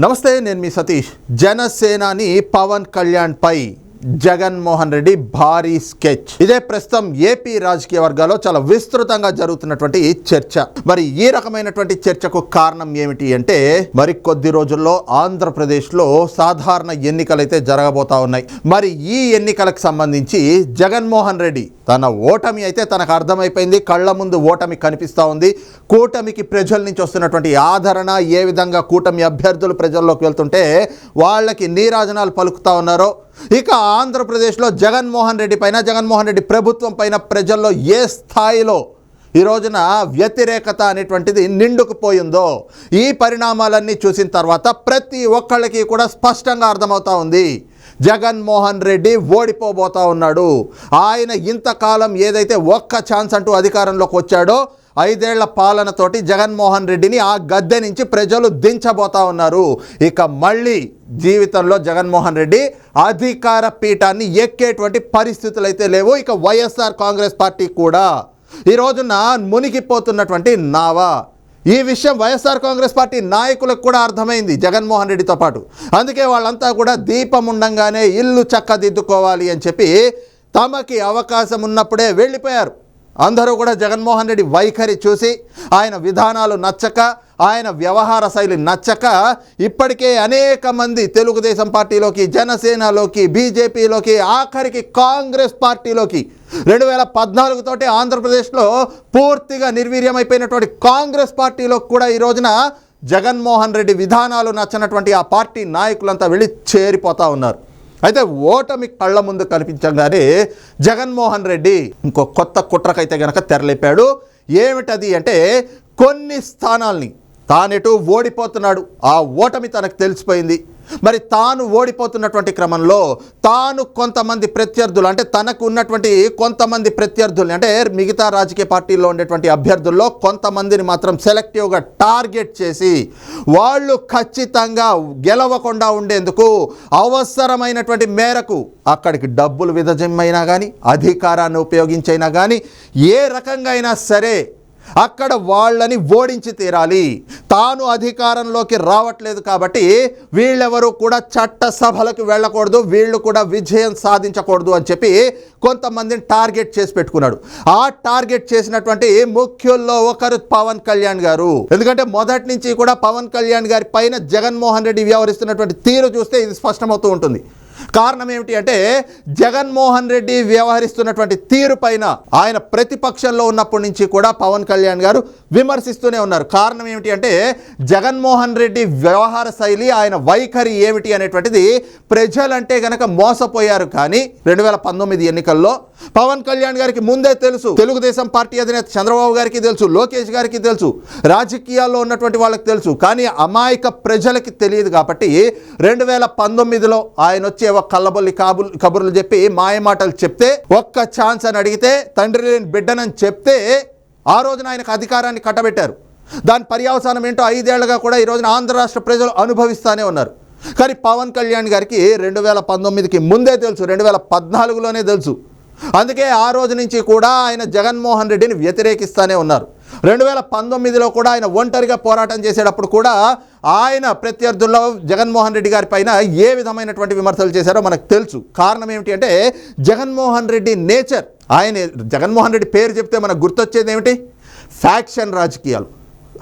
నమస్తే, నేను మీ సతీష్. జనసేనాని పవన్ కళ్యాణ్ పై జగన్మోహన్ రెడ్డి భారీ స్కెచ్. ఇదే ప్రస్తుతం ఏపీ రాజకీయ వర్గాల్లో చాలా విస్తృతంగా జరుగుతున్నటువంటి చర్చ. మరి ఈ రకమైనటువంటి చర్చకు కారణం ఏమిటి అంటే, మరి కొద్ది రోజుల్లో ఆంధ్రప్రదేశ్లో సాధారణ ఎన్నికలైతే జరగబోతా ఉన్నాయి. మరి ఈ ఎన్నికలకు సంబంధించి జగన్మోహన్ రెడ్డి తన ఓటమి అయితే తనకు అర్థమైపోయింది. కళ్ళ ముందు ఓటమి కనిపిస్తూ ఉంది. కూటమికి ప్రజల నుంచి వస్తున్నటువంటి ఆదరణ, ఏ విధంగా కూటమి అభ్యర్థులు ప్రజల్లోకి వెళ్తుంటే వాళ్ళకి నీరాజనాలు పలుకుతూ ఉన్నారో, ఇక ఆంధ్రప్రదేశ్లో జగన్మోహన్ రెడ్డి పైన, జగన్మోహన్ రెడ్డి ప్రభుత్వం పైన ప్రజల్లో ఏ స్థాయిలో ఈ రోజున వ్యతిరేకత అనేటువంటిది నిండుకుపోయిందో, ఈ పరిణామాలన్నీ చూసిన తర్వాత ప్రతి ఒక్కళ్ళకి కూడా స్పష్టంగా అర్థమవుతా ఉంది, జగన్మోహన్ రెడ్డి ఓడిపోబోతా ఉన్నాడు. ఆయన ఇంతకాలం ఏదైతే ఒక్క ఛాన్స్ అంటూ అధికారంలోకి వచ్చాడో, 5 ఏళ్ల పాలనతోటి జగన్మోహన్ రెడ్డిని ఆ గద్దె నుంచి ప్రజలు దించబోతా ఉన్నారు. ఇక మళ్ళీ జీవితంలో జగన్మోహన్ రెడ్డి అధికార పీఠాన్ని ఎక్కేటువంటి పరిస్థితులు అయితే లేవు. ఇక వైఎస్ఆర్ కాంగ్రెస్ పార్టీ కూడా ఈ రోజున మునిగిపోతున్నటువంటి నావ. ఈ విషయం వైఎస్ఆర్ కాంగ్రెస్ పార్టీ నాయకులకు కూడా అర్థమైంది, జగన్మోహన్ రెడ్డితో పాటు. అందుకే వాళ్ళంతా కూడా దీపం ఉండంగానే ఇల్లు చక్కదిద్దుకోవాలి అని చెప్పి తమకి అవకాశం ఉన్నప్పుడే వెళ్ళిపోయారు. అందరూ కూడా జగన్మోహన్ రెడ్డి వైఖరి చూసి, ఆయన విధానాలు నచ్చక, ఆయన వ్యవహార శైలి నచ్చక ఇప్పటికే అనేక మంది తెలుగుదేశం పార్టీలోకి, జనసేనలోకి, బీజేపీలోకి, ఆఖరికి కాంగ్రెస్ పార్టీలోకి 2014 తోటి ఆంధ్రప్రదేశ్లో పూర్తిగా నిర్వీర్యమైపోయినటువంటి కాంగ్రెస్ పార్టీలోకి కూడా ఈ రోజున జగన్మోహన్ రెడ్డి విధానాలు నచ్చనటువంటి ఆ పార్టీ నాయకులంతా వెళ్ళి చేరిపోతూ ఉన్నారు. అయితే ఓటమి కళ్ళ ముందు కనిపించగానే జగన్మోహన్ రెడ్డి ఇంకో కొత్త కుట్రకైతే గనక తెరలేపాడు. ఏమిటది అంటే, కొన్ని స్థానాల్ని తానెటు ఓడిపోతున్నాడు, ఆ ఓటమి తనకు తెలిసిపోయింది. మరి తాను ఓడిపోతున్నటువంటి క్రమంలో తాను కొంతమంది ప్రత్యర్థులు, అంటే తనకు ఉన్నటువంటి కొంతమంది ప్రత్యర్థులు, అంటే మిగతా రాజకీయ పార్టీల్లో ఉండేటువంటి అభ్యర్థుల్లో కొంతమందిని మాత్రం సెలెక్టివ్గా టార్గెట్ చేసి వాళ్ళు ఖచ్చితంగా గెలవకుండా ఉండేందుకు అవసరమైనటువంటి మేరకు అక్కడికి డబ్బులు విధజమైనా కానీ, అధికారాన్ని ఉపయోగించైనా కానీ, ఏ రకంగా అయినా సరే అక్కడ వాళ్ళని ఓడించి తీరాలి. తాను అధికారంలోకి రావట్లేదు కాబట్టి వీళ్ళెవరూ కూడా చట్టసభలకు వెళ్ళకూడదు, వీళ్ళు కూడా విజయం సాధించకూడదు అని చెప్పి కొంతమందిని టార్గెట్ చేసి పెట్టుకున్నాడు. ఆ టార్గెట్ చేసినటువంటి ముఖ్యుల్లో ఒకరు పవన్ కళ్యాణ్ గారు. ఎందుకంటే మొదటి నుంచి కూడా పవన్ కళ్యాణ్ గారి పైన జగన్మోహన్ రెడ్డి వ్యవహరిస్తున్నటువంటి తీరు చూస్తే ఇది స్పష్టమవుతూ ఉంటుంది. కారణం ఏమిటి అంటే, జగన్మోహన్ రెడ్డి వ్యవహరిస్తున్నటువంటి తీరు పైన ఆయన ప్రతిపక్షంలో ఉన్నప్పటి నుంచి కూడా పవన్ కళ్యాణ్ గారు విమర్శిస్తూనే ఉన్నారు. కారణం ఏమిటి అంటే, జగన్మోహన్ రెడ్డి వ్యవహార శైలి, ఆయన వైఖరి ఏమిటి అనేటువంటిది ప్రజలంటే గనక మోసపోయారు. కానీ 2019 ఎన్నికల్లో పవన్ కళ్యాణ్ గారికి ముందే తెలుసు, తెలుగుదేశం పార్టీ అధినేత చంద్రబాబు గారికి తెలుసు, లోకేష్ గారికి తెలుసు, రాజకీయాల్లో ఉన్నటువంటి వాళ్ళకి తెలుసు. కానీ అమాయక ప్రజలకి తెలియదు. కాబట్టి 2019లో ఆయన వచ్చి కల్లబొల్లి కబుర్లు చెప్పి, మాయమాటలు చెప్తే, ఒక్క ఛాన్స్ అని అడిగితే తండ్రి లేని బిడ్డనని చెప్తే ఆ రోజున ఆయనకు అధికారాన్ని కట్టబెట్టారు. దాని పర్యవసానం ఏంటో 5 ఏళ్లుగా కూడా ఈ రోజున ఆంధ్ర రాష్ట్ర ప్రజలు అనుభవిస్తూనే ఉన్నారు. కానీ పవన్ కళ్యాణ్ గారికి 2019కి ముందే తెలుసు, 2014లోనే తెలుసు. అందుకే ఆ రోజు నుంచి కూడా ఆయన జగన్మోహన్ రెడ్డిని వ్యతిరేకిస్తూనే ఉన్నారు. 2019లో కూడా ఆయన ఒంటరిగా పోరాటం చేసేటప్పుడు కూడా ఆయన ప్రత్యర్థుల్లో జగన్మోహన్ రెడ్డి గారి పైన ఏ విధమైనటువంటి విమర్శలు చేశారో మనకు తెలుసు. కారణం ఏమిటి అంటే, జగన్మోహన్ రెడ్డి నేచర్, ఆయన జగన్మోహన్ రెడ్డి పేరు చెప్తే మనకు గుర్తొచ్చేది ఏమిటి? ఫ్యాక్షన్ రాజకీయాలు,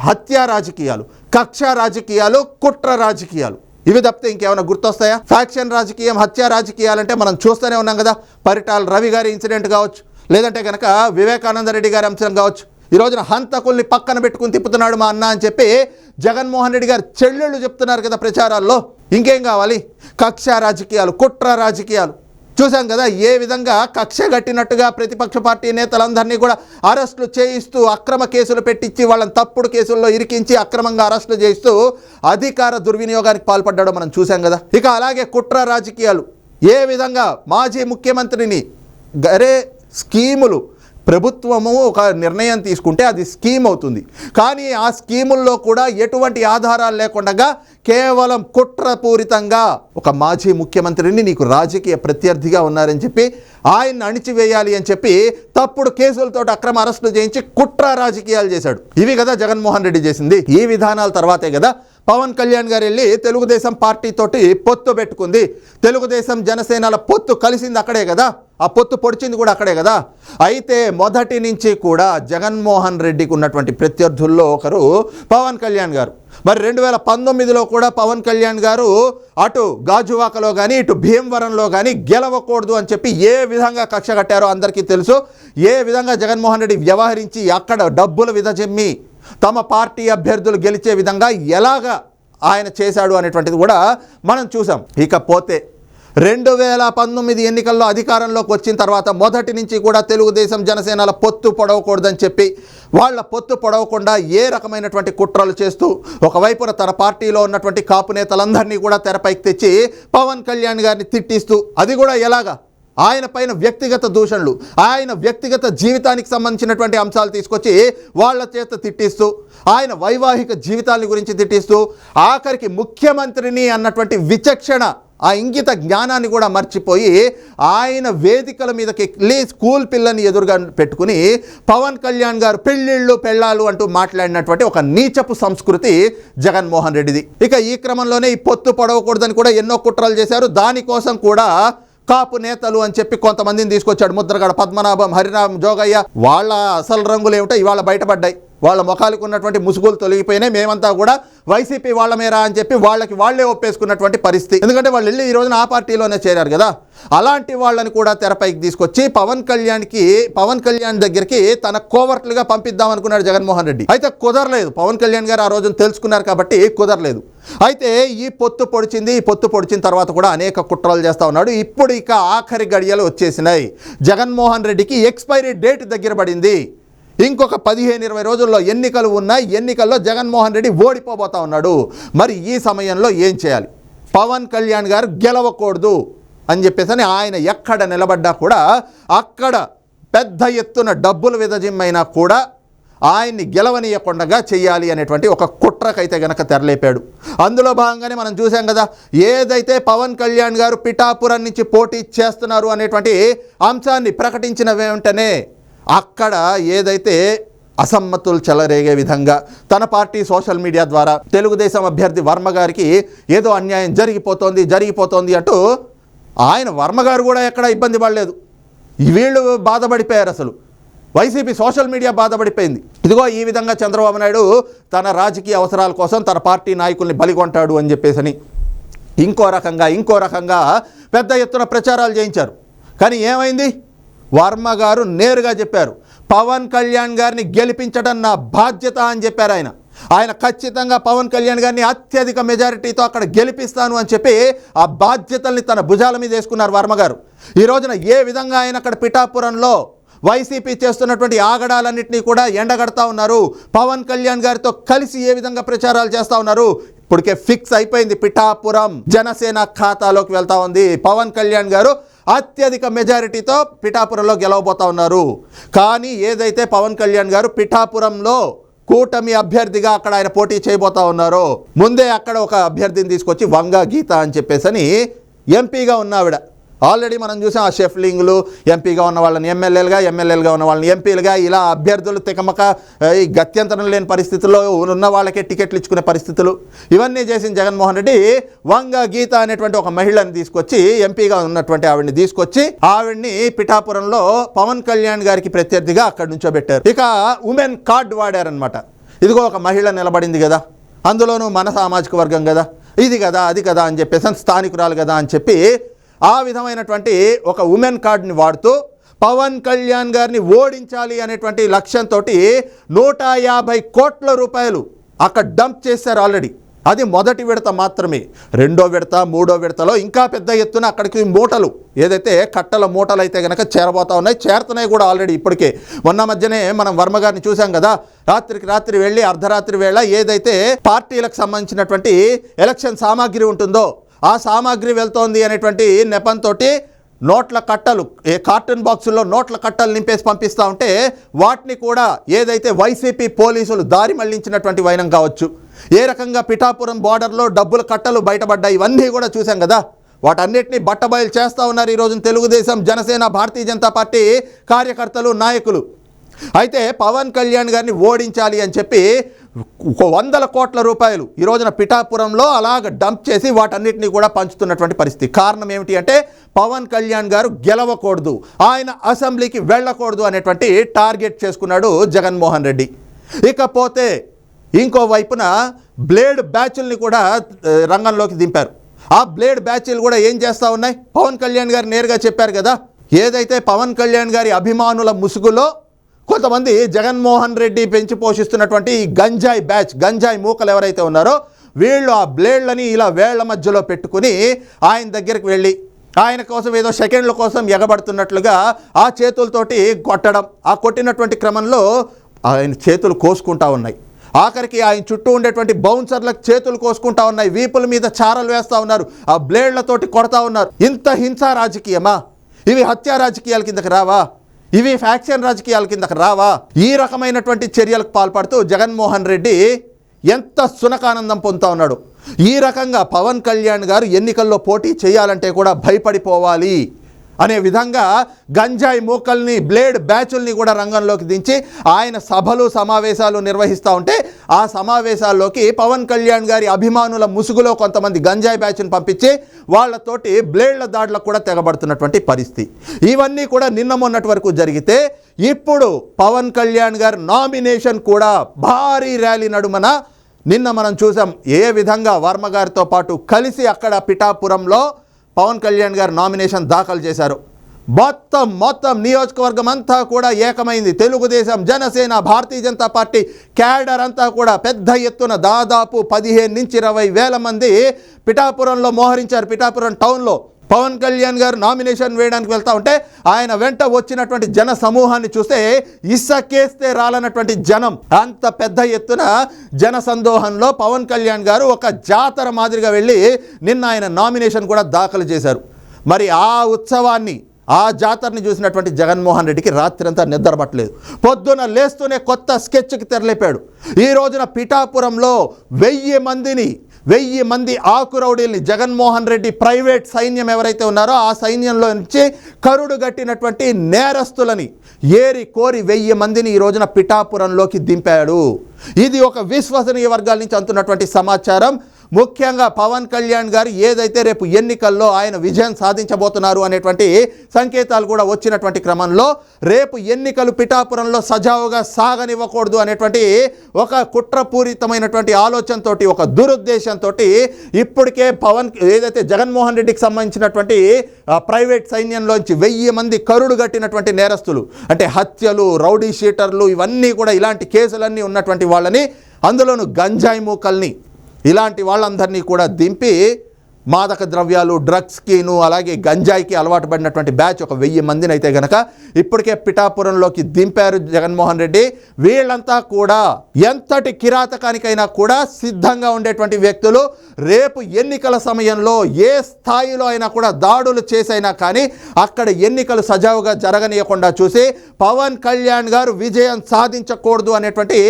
హత్య రాజకీయాలు, కక్ష రాజకీయాలు, కుట్ర రాజకీయాలు. ఇవి తప్పితే ఇంకేమైనా గుర్తొస్తాయా? ఫ్యాక్షన్ రాజకీయం, హత్య రాజకీయాలంటే మనం చూస్తూనే ఉన్నాం కదా. పరిటాల రవి గారి ఇన్సిడెంట్ కావచ్చు, లేదంటే కనుక వివేకానంద రెడ్డి గారి అంశం కావచ్చు. ఈ రోజున హంతకుల్ని పక్కన పెట్టుకుని తిప్పుతున్నాడు మా అన్న అని చెప్పి జగన్మోహన్ రెడ్డి గారు చెల్లెళ్ళు చెప్తున్నారు కదా ప్రచారాల్లో. ఇంకేం కావాలి? కక్ష రాజకీయాలు, కుట్ర రాజకీయాలు చూసాం కదా. ఏ విధంగా కక్ష కట్టినట్టుగా ప్రతిపక్ష పార్టీ నేతలందరినీ కూడా అరెస్టులు చేయిస్తూ, అక్రమ కేసులు పెట్టించి, వాళ్ళని తప్పుడు కేసుల్లో ఇరికించి అక్రమంగా అరెస్టులు చేయిస్తూ అధికార దుర్వినియోగానికి పాల్పడ్డాడో మనం చూసాం కదా. ఇక అలాగే కుట్ర రాజకీయాలు, ఏ విధంగా మాజీ ముఖ్యమంత్రిని స్కీములు, ప్రభుత్వము ఒక నిర్ణయం తీసుకుంటే అది స్కీమ్ అవుతుంది. కానీ ఆ స్కీముల్లో కూడా ఎటువంటి ఆధారాలు లేకుండా కేవలం కుట్రపూరితంగా ఒక మాజీ ముఖ్యమంత్రిని నీకు రాజకీయ ప్రత్యర్థిగా ఉన్నారని చెప్పి ఆయన్ని అణిచివేయాలి అని చెప్పి తప్పుడు కేసులతో అక్రమ అరెస్టులు చేయించి కుట్ర రాజకీయాలు చేశాడు. ఇవి కదా జగన్మోహన్ రెడ్డి చేసింది. ఈ విధానాల తర్వాతే కదా పవన్ కళ్యాణ్ గారు వెళ్ళి తెలుగుదేశం పార్టీతోటి పొత్తు పెట్టుకుంది, తెలుగుదేశం జనసేనల పొత్తు కలిసింది అక్కడే కదా, ఆ పొత్తు పొడిచింది కూడా అక్కడే కదా. అయితే మొదటి నుంచి కూడా జగన్మోహన్ రెడ్డికి ఉన్నటువంటి ప్రత్యర్థుల్లో ఒకరు పవన్ కళ్యాణ్ గారు. మరి 2019లో కూడా పవన్ కళ్యాణ్ గారు అటు గాజువాకలో కానీ ఇటు భీమవరంలో కానీ గెలవకూడదు అని చెప్పి ఏ విధంగా కక్ష కట్టారో అందరికీ తెలుసు. ఏ విధంగా జగన్మోహన్ రెడ్డి వ్యవహరించి అక్కడ డబ్బులు విదజమ్మి తమ పార్టీ అభ్యర్థులు గెలిచే విధంగా ఎలాగా ఆయన చేశాడు అనేటువంటిది కూడా మనం చూసాం. ఇకపోతే 2019 ఎన్నికల్లో అధికారంలోకి వచ్చిన తర్వాత మొదటి నుంచి కూడా తెలుగుదేశం జనసేనల పొత్తు పొడవకూడదని చెప్పి వాళ్ళ పొత్తు పొడవకుండా ఏ రకమైనటువంటి కుట్రలు చేస్తూ ఒకవైపున తన పార్టీలో ఉన్నటువంటి కాపు నేతలందరినీ కూడా తెరపైకి తెచ్చి పవన్ కళ్యాణ్ గారిని తిట్టిస్తూ, అది కూడా ఎలాగా ఆయన పైన వ్యక్తిగత దూషణలు, ఆయన వ్యక్తిగత జీవితానికి సంబంధించినటువంటి అంశాలు తీసుకొచ్చి వాళ్ళ చేత తిట్టిస్తూ, ఆయన వైవాహిక జీవితాల గురించి తిట్టిస్తూ, ఆఖరికి ముఖ్యమంత్రిని అన్నటువంటి విచక్షణ, ఆ ఇంగిత జ్ఞానాన్ని కూడా మర్చిపోయి ఆయన వేదికల మీదకి వెళ్ళి స్కూల్ పిల్లని ఎదురుగా పెట్టుకుని పవన్ కళ్యాణ్ గారు పెళ్ళిళ్ళు పెళ్ళాలు అంటూ మాట్లాడినటువంటి ఒక నీచపు సంస్కృతి జగన్మోహన్ రెడ్డిది. ఇక ఈ క్రమంలోనే ఈ పొత్తు పొడవకూడదని కూడా ఎన్నో కుట్రలు చేశారు. దానికోసం కూడా కాపు నేతలు అని చెప్పి కొంతమందిని తీసుకొచ్చాడు. ముద్రగడ పద్మనాభం, హరిరామ్ జోగయ్య. వాళ్ళ అసలు రంగులు ఏమిటో ఇవాళ బయటపడ్డాయి. వాళ్ళ ముఖాలకు ఉన్నటువంటి ముసుగులు తొలగిపోయినాయి. మేమంతా కూడా వైసీపీ వాళ్ళ మేరా అని చెప్పి వాళ్ళకి వాళ్లే ఒప్పేసుకున్నటువంటి పరిస్థితి. ఎందుకంటే వాళ్ళు వెళ్ళి ఈ రోజున ఆ పార్టీలోనే చేరారు కదా. అలాంటి వాళ్ళని కూడా తెరపైకి తీసుకొచ్చి పవన్ కళ్యాణ్ దగ్గరికి తన కోవర్ట్లుగా పంపిద్దాం అనుకున్నాడు జగన్మోహన్ రెడ్డి. అయితే కుదరలేదు. పవన్ కళ్యాణ్ గారు ఆ రోజున తెలుసుకున్నారు కాబట్టి కుదరలేదు. అయితే ఈ పొత్తు పొడిచిన తర్వాత కూడా అనేక కుట్రలు చేస్తూ ఉన్నాడు. ఇప్పుడు ఇక ఆఖరి గడియలు వచ్చేసినాయి. జగన్మోహన్ రెడ్డికి ఎక్స్పైరీ డేట్ దగ్గర పడింది. ఇంకొక 15-20 రోజుల్లో ఎన్నికలు ఉన్నాయి. ఎన్నికల్లో జగన్మోహన్ రెడ్డి ఓడిపోబోతా ఉన్నాడు. మరి ఈ సమయంలో ఏం చేయాలి? పవన్ కళ్యాణ్ గారు గెలవకూడదు అని చెప్పేసి ఆయన ఎక్కడ నిలబడ్డా కూడా అక్కడ పెద్ద ఎత్తున డబ్బులు విదజిమ్మైనా కూడా ఆయన్ని గెలవనీయకుండా చేయాలి అనేటువంటి ఒక కుట్రకైతే గనక తెరలేపాడు. అందులో భాగంగానే మనం చూసాం కదా, ఏదైతే పవన్ కళ్యాణ్ గారు పిఠాపురం నుంచి పోటీ చేస్తున్నారు అనేటువంటి అంశాన్ని ప్రకటించిన వెంటనే అక్కడ ఏదైతే అసమ్మతులు చెలరేగే విధంగా తన పార్టీ సోషల్ మీడియా ద్వారా తెలుగుదేశం అభ్యర్థి వర్మ గారికి ఏదో అన్యాయం జరిగిపోతోంది అంటూ ఆయన వర్మ గారు కూడా ఎక్కడ ఇబ్బంది పడలేదు. వీళ్ళు బాధపడిపోయారు. అసలు వైసీపీ సోషల్ మీడియా బాధపడిపోయింది. ఇదిగో ఈ విధంగా చంద్రబాబు నాయుడు తన రాజకీయ అవసరాల కోసం తన పార్టీ నాయకుల్ని బలిగొంటాడు అని చెప్పేసి ఇంకో రకంగా పెద్ద ఎత్తున ప్రచారాలు చేయించారు. కానీ ఏమైంది? వర్మ గారు నేరుగా చెప్పారు, పవన్ కళ్యాణ్ గారిని గెలిపించడం నా బాధ్యత అని చెప్పారు. ఆయన ఖచ్చితంగా పవన్ కళ్యాణ్ గారిని అత్యధిక మెజారిటీతో అక్కడ గెలిపిస్తాను అని చెప్పి ఆ బాధ్యతల్ని తన భుజాల మీద వేసుకున్నారు వర్మ గారు. ఈ రోజున ఏ విధంగా ఆయన అక్కడ పిఠాపురంలో వైసీపీ చేస్తున్నటువంటి ఆగడాలన్నింటినీ కూడా ఎండగడతా ఉన్నారు. పవన్ కళ్యాణ్ గారితో కలిసి ఏ విధంగా ప్రచారాలు చేస్తూ ఉన్నారు. ఇప్పటికే ఫిక్స్ అయిపోయింది, పిఠాపురం జనసేన ఖాతాలోకి వెళ్తా ఉంది. పవన్ కళ్యాణ్ గారు అత్యధిక మెజారిటీతో పిఠాపురంలో గెలవబోతా ఉన్నారు. కానీ ఏదైతే పవన్ కళ్యాణ్ గారు పిఠాపురంలో కూటమి అభ్యర్థిగా అక్కడ ఆయన పోటీ చేయబోతా ఉన్నారో, ముందే అక్కడ ఒక అభ్యర్థిని తీసుకొచ్చి వంగ గీత అని చెప్పేసి ఎంపీగా ఉన్నావిడ. ఆల్రెడీ మనం చూసాం ఆ షెఫ్లింగ్లు, ఎంపీగా ఉన్న వాళ్ళని ఎమ్మెల్యేలుగా ఉన్న వాళ్ళని ఎంపీలుగా, ఇలా అభ్యర్థులు తికమక ఈ గత్యంతరం లేని పరిస్థితుల్లో ఉన్న వాళ్ళకే టికెట్లు ఇచ్చుకునే పరిస్థితులు ఇవన్నీ చేసిన జగన్మోహన్ రెడ్డి వంగ గీత అనేటువంటి ఒక మహిళని తీసుకొచ్చి, ఎంపీగా ఉన్నటువంటి ఆవిడ్ని తీసుకొచ్చి ఆవిడ్ని పిఠాపురంలో పవన్ కళ్యాణ్ గారికి ప్రత్యర్థిగా అక్కడి నుంచో పెట్టారు. ఇక ఉమెన్ కార్డు వాడారనమాట. ఇదిగో ఒక మహిళ నిలబడింది కదా, అందులోనూ మన సామాజిక వర్గం కదా, ఇది కదా అది కదా అని చెప్పేసి స్థానికురాలు కదా అని చెప్పి ఆ విధమైనటువంటి ఒక ఉమెన్ కార్డుని వాడుతూ పవన్ కళ్యాణ్ గారిని ఓడించాలి అనేటువంటి లక్ష్యంతో 150 కోట్ల రూపాయలు అక్కడ డంప్ చేశారు ఆల్రెడీ. అది మొదటి విడత మాత్రమే. రెండో విడత, మూడో విడతలో ఇంకా పెద్ద ఎత్తున అక్కడికి మూటలు, ఏదైతే కట్టల మూటలు అయితే కనుక చేరుతున్నాయి కూడా ఆల్రెడీ. ఇప్పటికే మొన్న మధ్యనే మనం వర్మ గారిని చూసాం కదా, రాత్రి వెళ్ళి అర్ధరాత్రి వేళ ఏదైతే పార్టీలకు సంబంధించినటువంటి ఎలక్షన్ సామాగ్రి ఉంటుందో ఆ సామాగ్రి వెళ్తోంది అనేటువంటి నెపంతో నోట్ల కట్టలు, కార్టూన్ బాక్సుల్లో నోట్ల కట్టలు నింపేసి పంపిస్తూ ఉంటే వాటిని కూడా ఏదైతే వైసీపీ పోలీసులు దారి మళ్లించినటువంటి వైనం కావచ్చు, ఏ రకంగా పిఠాపురం బార్డర్లో డబ్బుల కట్టలు బయటపడ్డాయి, ఇవన్నీ కూడా చూసాం కదా. వాటన్నిటిని బట్టబయలు చేస్తూ ఉన్నారు ఈ రోజున తెలుగుదేశం, జనసేన, భారతీయ జనతా పార్టీ కార్యకర్తలు, నాయకులు. అయితే పవన్ కళ్యాణ్ గారిని ఓడించాలి అని చెప్పి వందల కోట్ల రూపాయలు ఈ రోజున పిఠాపురంలో అలాగ డంప్ చేసి వాటన్నిటిని కూడా పంచుతున్నటువంటి పరిస్థితి. కారణం ఏమిటి అంటే పవన్ కళ్యాణ్ గారు గెలవకూడదు, ఆయన అసెంబ్లీకి వెళ్ళకూడదు అనేటువంటి టార్గెట్ చేసుకున్నాడు జగన్మోహన్ రెడ్డి. ఇకపోతే ఇంకో వైపున బ్లేడ్ బ్యాచ్ల్ని కూడా రంగంలోకి దింపారు. ఆ బ్లేడ్ బ్యాచ్లు కూడా ఏం చేస్తూ ఉన్నాయి? పవన్ కళ్యాణ్ గారు నేరుగా చెప్పారు కదా, ఏదైతే పవన్ కళ్యాణ్ గారి అభిమానుల ముసుగులో కొంతమంది జగన్మోహన్ రెడ్డి పెంచి పోషిస్తున్నటువంటి ఈ గంజాయి బ్యాచ్, గంజాయి మూకలు ఎవరైతే ఉన్నారో వీళ్ళు ఆ బ్లేడ్లని ఇలా వేళ్ల మధ్యలో పెట్టుకుని ఆయన దగ్గరికి వెళ్ళి ఆయన కోసం ఏదో సెకండ్ల కోసం ఎగబడుతున్నట్లుగా ఆ చేతులతోటి కొట్టడం, ఆ కొట్టినటువంటి క్రమంలో ఆయన చేతులు కోసుకుంటా ఉన్నాయి. ఆఖరికి ఆయన చుట్టూ ఉండేటువంటి బౌన్సర్లకు చేతులు కోసుకుంటా ఉన్నాయి, వీపుల మీద చారలు వేస్తూ ఉన్నారు, ఆ బ్లేడ్లతోటి కొడతా ఉన్నారు. ఇంత హింసా రాజకీయమా? ఇవి హత్యా రాజకీయాల కిందకి రావా? ఇవి ఫ్యాక్షన్ రాజకీయాల కిందకి రావా? ఈ రకమైనటువంటి చర్యలకు పాల్పడుతూ జగన్మోహన్ రెడ్డి ఎంత సునకానందం పొందుతా ఉన్నాడు. ఈ రకంగా పవన్ కళ్యాణ్ గారు ఎన్నికల్లో పోటీ చేయాలంటే కూడా భయపడిపోవాలి అనే విధంగా గంజాయి మూకల్ని, బ్లేడ్ బ్యాచుల్ని కూడా రంగంలోకి దించి ఆయన సభలు సమావేశాలు నిర్వహిస్తూ ఉంటే ఆ సమావేశాల్లోకి పవన్ కళ్యాణ్ గారి అభిమానుల ముసుగులో కొంతమంది గంజాయి బ్యాచ్ని పంపించి వాళ్ళతోటి బ్లేడ్ల దాడులకు కూడా తెగబడుతున్నటువంటి పరిస్థితి. ఇవన్నీ కూడా నిన్న మొన్నటి వరకు జరిగితే ఇప్పుడు పవన్ కళ్యాణ్ గారి నామినేషన్ కూడా భారీ ర్యాలీ నడుమన నిన్న మనం చూసాం ఏ విధంగా వర్మ గారితో పాటు కలిసి అక్కడ పిఠాపురంలో పవన్ కళ్యాణ్ గారు నామినేషన్ దాఖలు చేశారు. మొత్తం నియోజకవర్గం అంతా కూడా ఏకమైంది. తెలుగుదేశం, జనసేన, భారతీయ జనతా పార్టీ క్యాడర్ అంతా కూడా పెద్ద ఎత్తున దాదాపు 15 నుంచి 20 వేల మంది పిఠాపురంలో మోహరించారు. పిఠాపురం టౌన్లో పవన్ కళ్యాణ్ గారు నామినేషన్ వేయడానికి వెళ్తూ ఉంటే ఆయన వెంట వచ్చినటువంటి జన సమూహాన్ని చూస్తే ఇసకేస్తే రాలన్నటువంటి జనం, అంత పెద్ద ఎత్తున జన సందోహంలో పవన్ కళ్యాణ్ గారు ఒక జాతర మాదిరిగా వెళ్ళి నిన్న ఆయన నామినేషన్ కూడా దాఖలు చేశారు. మరి ఆ ఉత్సవాన్ని, ఆ జాతరని చూసినటువంటి జగన్మోహన్ రెడ్డికి రాత్రి అంతా నిద్రపట్టలేదు. పొద్దున లేస్తూనే కొత్త స్కెచ్కి తెరలేపాడు. ఈ రోజున పిఠాపురంలో 1000 మంది ఆకురౌడీల్ని, జగన్మోహన్ రెడ్డి ప్రైవేట్ సైన్యం ఎవరైతే ఉన్నారో ఆ సైన్యంలో నుంచి కరుడు గట్టినటువంటి నేరస్తులని ఏరి కోరి 1000 మందిని ఈ రోజున పిఠాపురంలోకి దింపాడు. ఇది ఒక విశ్వసనీయ వర్గాల నుంచి అందుతున్నటువంటి సమాచారం. ముఖ్యంగా పవన్ కళ్యాణ్ గారు ఏదైతే రేపు ఎన్నికల్లో ఆయన విజయం సాధించబోతున్నారు అనేటువంటి సంకేతాలు కూడా వచ్చినటువంటి క్రమంలో రేపు ఎన్నికలు పిఠాపురంలో సజావుగా సాగనివ్వకూడదు అనేటువంటి ఒక కుట్రపూరితమైనటువంటి ఆలోచనతోటి, ఒక దురుద్దేశంతో ఇప్పటికే ఏదైతే జగన్మోహన్ రెడ్డికి సంబంధించినటువంటి ప్రైవేట్ సైన్యంలోంచి 1000 మంది కరుడు గట్టినటువంటి నేరస్తులు, అంటే హత్యలు, రౌడీ షీటర్లు, ఇవన్నీ కూడా ఇలాంటి కేసులన్నీ ఉన్నటువంటి వాళ్ళని, అందులోనూ గంజాయి మూకల్ని, ఇలాంటి వాళ్ళందరినీ కూడా దింపి మాదక ద్రవ్యాలు, డ్రగ్స్కిను అలాగే గంజాయికి అలవాటు పడినటువంటి బ్యాచ్ ఒక 1000 మందిని అయితే గనక ఇప్పటికే పిఠాపురంలోకి దింపారు జగన్మోహన్ రెడ్డి. వీళ్ళంతా కూడా ఎంతటి కిరాతకానికైనా కూడా సిద్ధంగా ఉండేటువంటి వ్యక్తులు. రేపు ఎన్నికల సమయంలో ఏ స్థాయిలో అయినా కూడా దాడులు చేసైనా కానీ అక్కడ ఎన్నికలు సజావుగా జరగనీయకుండా చూసి పవన్ కళ్యాణ్ గారు విజయం సాధించకూడదు అనేటువంటి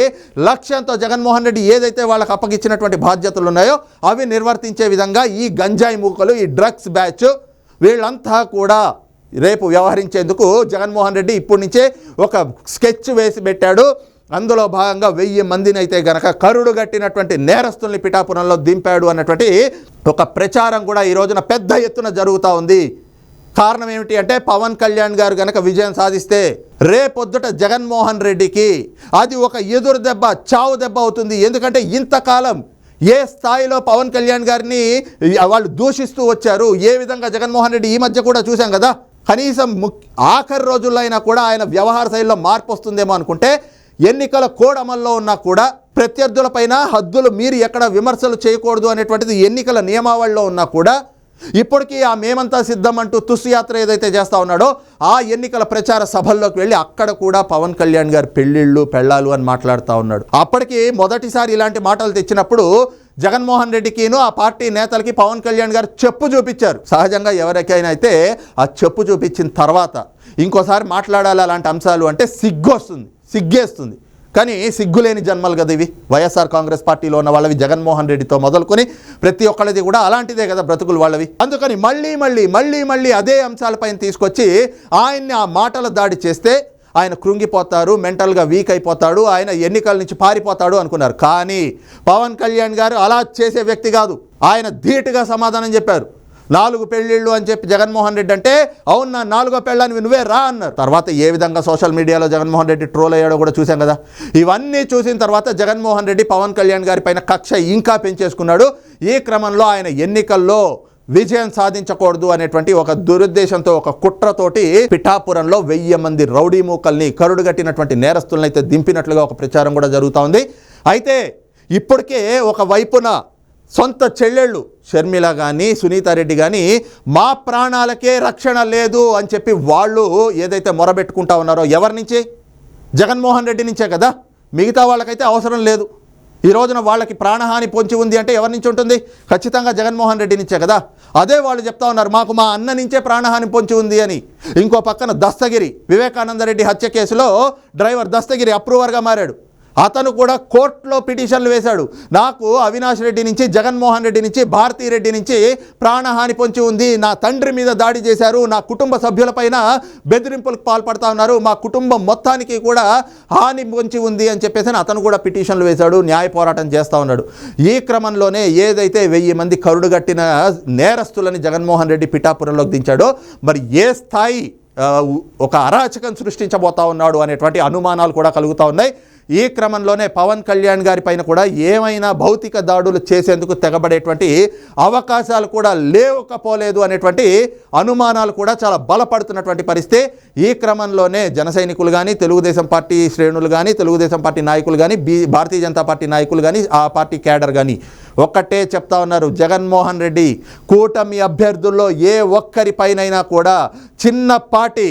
లక్ష్యంతో జగన్మోహన్ రెడ్డి ఏదైతే వాళ్ళకు అప్పగించినటువంటి బాధ్యతలు ఉన్నాయో అవి నిర్వర్తించే విధంగా ఈ గంజాయి మూకలు, ఈ డ్రగ్స్ బ్యాచ్ వీళ్ళంతా కూడా రేపు వ్యవహరించేందుకు జగన్మోహన్ రెడ్డి ఇప్పటి నుంచే ఒక స్కెచ్ వేసి పెట్టాడు. అందులో భాగంగా 1000 మందిని అయితే గనక కరుడు గట్టినటువంటి నేరస్తుల్ని పిఠాపురంలో దింపాడు అన్నటువంటి ఒక ప్రచారం కూడా ఈ రోజున పెద్ద ఎత్తున జరుగుతూ ఉంది. కారణం ఏమిటి అంటే పవన్ కళ్యాణ్ గారు గనక విజయం సాధిస్తే రేపొద్దుట జగన్మోహన్ రెడ్డికి అది ఒక ఎదురు దెబ్బ, చావు దెబ్బ అవుతుంది. ఎందుకంటే ఇంతకాలం ఏ స్థాయిలో పవన్ కళ్యాణ్ గారిని వాళ్ళు దూషిస్తూ వచ్చారు, ఏ విధంగా జగన్మోహన్ రెడ్డి ఈ మధ్య కూడా చూసాం కదా, కనీసం ఆఖరి రోజుల్లో అయినా కూడా ఆయన వ్యవహార శైలిలో మార్పు వస్తుందేమో అనుకుంటే ఎన్నికల కోడ్ అమల్లో ఉన్నా కూడా ప్రత్యర్థులపైన హద్దులు మీరి ఎక్కడ విమర్శలు చేయకూడదు అనేటువంటిది ఎన్నికల నియమావళిలో ఉన్నా కూడా ఇప్పటికీ ఆ మేమంతా సిద్ధం అంటూ తుస్సు యాత్ర ఏదైతే చేస్తూ ఉన్నాడో ఆ ఎన్నికల ప్రచార సభల్లోకి వెళ్ళి అక్కడ కూడా పవన్ కళ్యాణ్ గారు పెళ్ళాలు అని మాట్లాడుతూ ఉన్నాడు. అప్పటికి మొదటిసారి ఇలాంటి మాటలు తెచ్చినప్పుడు జగన్మోహన్ రెడ్డికిను ఆ పార్టీ నేతలకి పవన్ కళ్యాణ్ గారు చెప్పు చూపించారు. సహజంగా ఎవరికైనా అయితే ఆ చెప్పు చూపించిన తర్వాత ఇంకోసారి మాట్లాడాలి అలాంటి అంశాలు అంటే సిగ్గేస్తుంది. కానీ సిగ్గులేని జన్మలు కదా ఇవి. వైఎస్ఆర్ కాంగ్రెస్ పార్టీలో ఉన్న వాళ్ళవి, జగన్మోహన్ రెడ్డితో మొదలుకొని ప్రతి ఒక్కళ్ళది కూడా అలాంటిదే కదా బ్రతుకులు వాళ్ళవి. అందుకని మళ్ళీ అదే అంశాలపైన తీసుకొచ్చి ఆయన్ని ఆ మాటల దాడి చేస్తే ఆయన కృంగిపోతారు, మెంటల్గా వీక్ అయిపోతాడు, ఆయన ఎన్నికల నుంచి పారిపోతాడు అనుకున్నారు. కానీ పవన్ కళ్యాణ్ గారు అలా చేసే వ్యక్తి కాదు. ఆయన ధీటుగా సమాధానం చెప్పారు. 4 పెళ్ళిళ్ళు అని చెప్పి జగన్మోహన్ రెడ్డి అంటే, అవును నా 4వ పెళ్ళాన్ని నువ్వే రా అన్నారు. తర్వాత ఏ విధంగా సోషల్ మీడియాలో జగన్మోహన్ రెడ్డి ట్రోల్ అయ్యాడో కూడా చూసాం కదా. ఇవన్నీ చూసిన తర్వాత జగన్మోహన్ రెడ్డి పవన్ కళ్యాణ్ గారి పైన కక్ష ఇంకా పెంచేసుకున్నాడు. ఈ క్రమంలో ఆయన ఎన్నికల్లో విజయం సాధించకూడదు అనేటువంటి ఒక దురుద్దేశంతో, ఒక కుట్రతోటి పిఠాపురంలో 1000 మంది రౌడీ మూకల్ని, కరుడుగట్టినటువంటి నేరస్తులను అయితే దింపినట్లుగా ఒక ప్రచారం కూడా జరుగుతూ ఉంది. అయితే ఇప్పటికే ఒక వైపున సొంత చెల్లెళ్ళు షర్మిల కానీ, సునీతారెడ్డి కానీ మా ప్రాణాలకే రక్షణ లేదు అని చెప్పి వాళ్ళు ఏదైతే మొరబెట్టుకుంటా ఉన్నారో, ఎవరి నుంచి? జగన్మోహన్ రెడ్డి నుంచే కదా. మిగతా వాళ్ళకైతే అవసరం లేదు. ఈ రోజున వాళ్ళకి ప్రాణహాని పొంచి ఉంది అంటే ఎవరి నుంచి ఉంటుంది? ఖచ్చితంగా జగన్మోహన్ రెడ్డి నుంచే కదా. అదే వాళ్ళు చెప్తా ఉన్నారు, మాకు మా అన్న నుంచే ప్రాణహాని పొంచి ఉంది అని. ఇంకో పక్కన దస్తగిరి, వివేకానంద రెడ్డి హత్య కేసులో డ్రైవర్ దస్తగిరి అప్రూవర్గా మారాడు. అతను కూడా కోర్టులో పిటిషన్లు వేశాడు. నాకు అవినాష్ రెడ్డి నుంచి, జగన్మోహన్ రెడ్డి నుంచి, భారతీ రెడ్డి నుంచి ప్రాణహాని పొంచి ఉంది, నా తండ్రి మీద దాడి చేశారు, నా కుటుంబ సభ్యులపైన బెదిరింపులకు పాల్పడతా ఉన్నారు, మా కుటుంబం మొత్తానికి కూడా హాని పొంచి ఉంది అని చెప్పేసి అతను కూడా పిటిషన్లు వేశాడు, న్యాయ పోరాటం చేస్తూ ఉన్నాడు. ఈ క్రమంలోనే ఏదైతే 1000 మంది కరుడుగట్టిన నేరస్తులని జగన్మోహన్ రెడ్డి పిఠాపురంలోకి దించాడో, మరి ఏ స్థాయి ఒక అరాచకం సృష్టించబోతా ఉన్నాడు అనేటువంటి అనుమానాలు కూడా కలుగుతూ ఉన్నాయి. ఈ క్రమంలోనే పవన్ కళ్యాణ్ గారి పైన కూడా ఏమైనా భౌతిక దాడులు చేసేందుకు తెగబడేటువంటి అవకాశాలు కూడా లేకపోలేదు అనేటువంటి అనుమానాలు కూడా చాలా బలపడుతున్నటువంటి పరిస్థితి. ఈ క్రమంలోనే జన సైనికులు కానీ, తెలుగుదేశం పార్టీ శ్రేణులు కానీ, తెలుగుదేశం పార్టీ నాయకులు కానీ, భారతీయ జనతా పార్టీ నాయకులు కానీ, ఆ పార్టీ క్యాడర్ కానీ ఒక్కటే చెప్తా ఉన్నారు, జగన్మోహన్ రెడ్డి కూటమి అభ్యర్థుల్లో ఏ ఒక్కరిపైనైనా కూడా చిన్నపాటి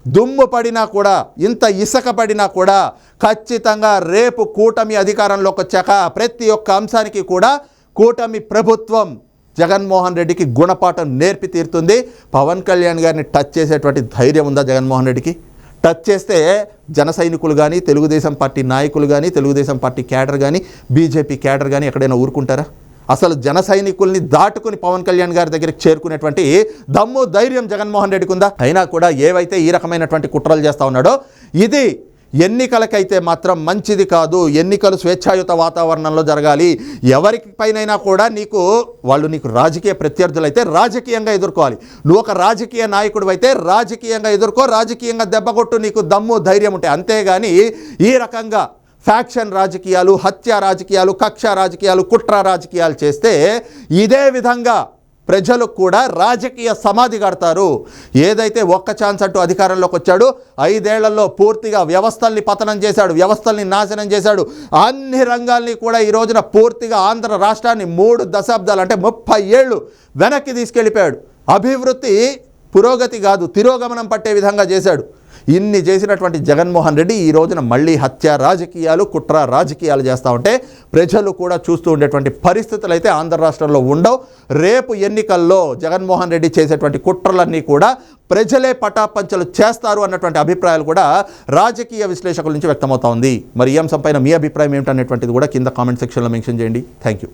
దుమ్ము పడినా కూడా, ఇంత ఇసుక పడినా కూడా ఖచ్చితంగా రేపు కూటమి అధికారంలోకి వచ్చాక ప్రతి ఒక్క అంశానికి కూడా కూటమి ప్రభుత్వం జగన్మోహన్ రెడ్డికి గుణపాఠం నేర్పి తీరుతుంది. పవన్ కళ్యాణ్ గారిని టచ్ చేసేటువంటి ధైర్యం ఉందా జగన్మోహన్ రెడ్డికి? టచ్ చేస్తే జన సైనికులు కానీ, తెలుగుదేశం పార్టీ నాయకులు కానీ, తెలుగుదేశం పార్టీ క్యాడర్ కానీ, బీజేపీ క్యాడర్ కానీ ఎక్కడైనా ఊరుకుంటారా? అసలు జన సైనికుల్ని దాటుకుని పవన్ కళ్యాణ్ గారి దగ్గరికి చేరుకునేటువంటి దమ్ము, ధైర్యం జగన్మోహన్ రెడ్డికి ఉందా? అయినా కూడా ఏవైతే ఈ రకమైనటువంటి కుట్రలు చేస్తూ ఉన్నాడో, ఇది ఎన్నికలకైతే మాత్రం మంచిది కాదు. ఎన్నికలు స్వేచ్ఛాయుత వాతావరణంలో జరగాలి. ఎవరికి పైనైనా కూడా వాళ్ళు నీకు రాజకీయ ప్రత్యర్థులు అయితే రాజకీయంగా ఎదుర్కోవాలి. నువ్వు ఒక రాజకీయ నాయకుడు అయితే రాజకీయంగా ఎదుర్కో, రాజకీయంగా దెబ్బకొట్టు, నీకు దమ్ము ధైర్యం ఉంటే. అంతేగాని ఈ రకంగా ఫ్యాక్షన్ రాజకీయాలు, హత్య రాజకీయాలు, కక్ష రాజకీయాలు, కుట్ర రాజకీయాలు చేస్తే ఇదే విధంగా ప్రజలు కూడా రాజకీయ సమాధి కడతారు. ఏదైతే ఒక్క ఛాన్స్ అంటూ అధికారంలోకి వచ్చాడు, 5 ఏళ్లలో పూర్తిగా వ్యవస్థల్ని పతనం చేశాడు, వ్యవస్థల్ని నాశనం చేశాడు, అన్ని రంగాల్ని కూడా ఈ రోజున పూర్తిగా ఆంధ్ర రాష్ట్రాన్ని 3 దశాబ్దాలు అంటే 30 ఏళ్ళు వెనక్కి తీసుకెళ్ళిపోయాడు. అభివృద్ధి పురోగతి కాదు, తిరోగమనం పట్టే విధంగా చేశాడు. ఇన్ని చేసినటువంటి జగన్మోహన్ రెడ్డి ఈ రోజున మళ్ళీ హత్య రాజకీయాలు, కుట్ర రాజకీయాలు చేస్తూ ఉంటే ప్రజలు కూడా చూస్తూ ఉండేటువంటి పరిస్థితులు అయితే ఆంధ్ర రాష్ట్రంలో ఉండవు. రేపు ఎన్నికల్లో జగన్మోహన్ రెడ్డి చేసేటువంటి కుట్రలన్నీ కూడా ప్రజలే పటాపంచలు చేస్తారు అన్నటువంటి అభిప్రాయాలు కూడా రాజకీయ విశ్లేషకుల నుంచి వ్యక్తమవుతా ఉంది. మరి ఈ అంశంపైన మీ అభిప్రాయం ఏమిటనేటువంటిది కూడా కింద కామెంట్ సెక్షన్లో మెన్షన్ చేయండి. Thank you.